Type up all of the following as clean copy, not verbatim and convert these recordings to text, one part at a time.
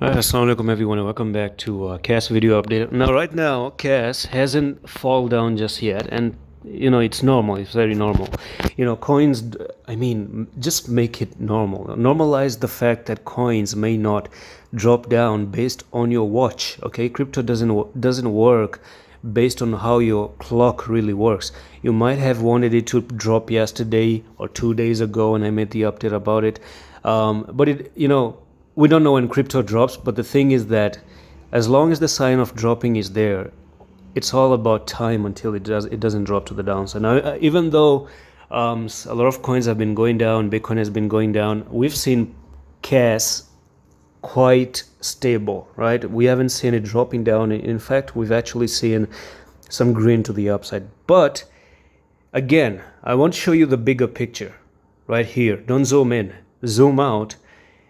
Assalamu alaikum everyone and welcome back to CAS video update. Now right now CAS hasn't fall down just yet, and it's normal, it's very normal. Coins, I mean, just make it normal. Normalize the fact that coins may not drop down based on your watch. Okay, crypto doesn't work based on how your clock really works. You might have wanted it to drop yesterday or 2 days ago and I made the update about it, but we don't know when crypto drops. But the thing is that as long as the sign of dropping is there, it's all about time until it doesn't drop to the downside. Now, even though a lot of coins have been going down, Bitcoin has been going down, we've seen CAS quite stable, right? We haven't seen it dropping down. In fact, we've actually seen some green to the upside. But again, I want to show you the bigger picture right here. Don't zoom in, zoom out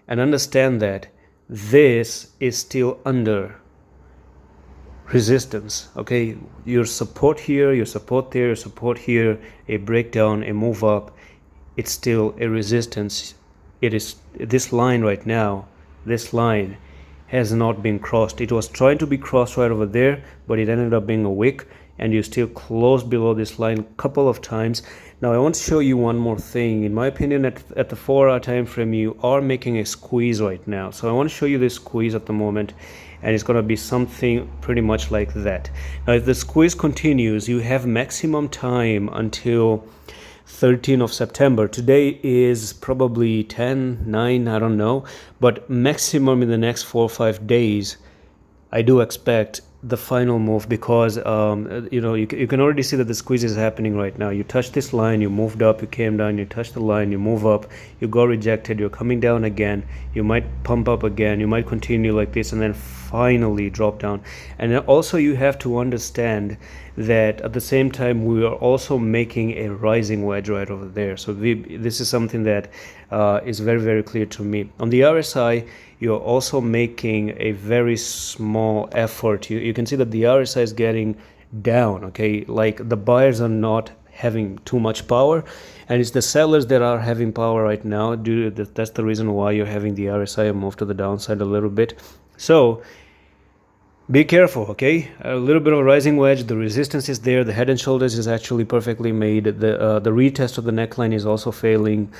and understand that this is still under resistance. Okay, your support here, your support there, your support here, a breakdown, a move up, it's still a resistance. It is this line right now. This line has not been crossed. It was trying to be crossed right over there, but it ended up being a wick, and you still close below this line a couple of times. Now I want to show you one more thing. In my opinion, at the 4-hour time frame, you are making a squeeze right now. So I want to show you this squeeze at the moment, and it's going to be something pretty much like that. Now if the squeeze continues, you have maximum time until 13th of September. Today is probably 10, 9, I don't know, but maximum in the next 4 or 5 days I do expect the final move, because you can already see that the squeeze is happening right now. You touch this line, you moved up, you came down, you touch the line, you move up, you go rejected, you're coming down again, you might pump up again, you might continue like this, and then finally drop down. And then also you have to understand that at the same time we are also making a rising wedge right over there. So this is something that is very, very clear to me. On the RSI, you're also making a very small effort. You can see that the RSI is getting down. Okay, like the buyers are not having too much power, and it's the sellers that are having power right now. That's the reason why you're having the RSI move to the downside a little bit. So be careful, okay? A little bit of a rising wedge. The resistance is there. The head and shoulders is actually perfectly made. The retest of the neckline is also failing.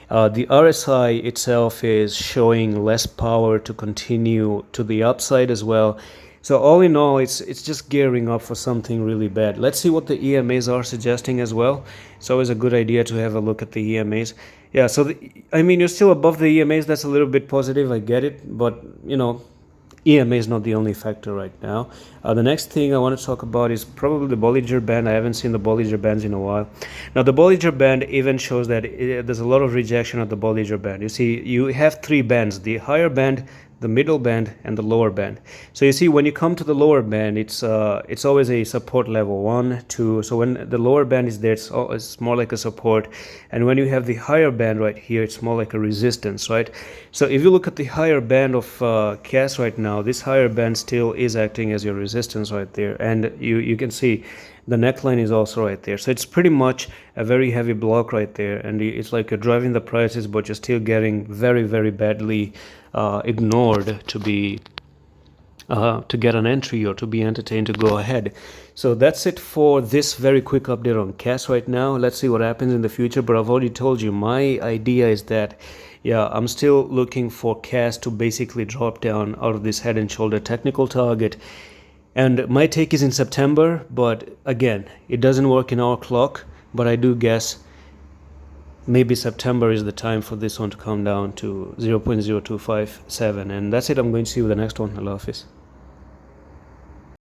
The RSI itself is showing less power to continue to the upside as well. So all in all, it's just gearing up for something really bad. Let's see what the EMAs are suggesting as well. It's always a good idea to have a look at the EMAs. Yeah, so you're still above the EMAs. That's a little bit positive. I get it, but EMA is not the only factor right now. The next thing I want to talk about is probably the Bollinger Band. I haven't seen the Bollinger Bands in a while. Now the Bollinger Band even shows that there's a lot of rejection at the Bollinger Band. You see, you have 3 bands: the higher band, the middle band, and the lower band. So you see, when you come to the lower band, it's always a support level 1, 2. So when the lower band is there, it's more like a support, and when you have the higher band right here, it's more like a resistance, right? So if you look at the higher band of CAS right now, this higher band still is acting as your resistance right there, and you can see the neckline is also right there. So it's pretty much a very heavy block right there, and it's like you're driving the prices, but you're still getting very, very badly ignored to get an entry or to be entertained to go ahead. So that's it for this very quick update on CAS right now. Let's see what happens in the future, but I've already told you my idea is that, yeah, I'm still looking for CAS to basically drop down out of this head and shoulder technical target. And my take is in September, but again, it doesn't work in our clock, but I do guess maybe September is the time for this one to come down to 0.0257. And that's it. I'm going to see you with the next one. Allah Hafiz.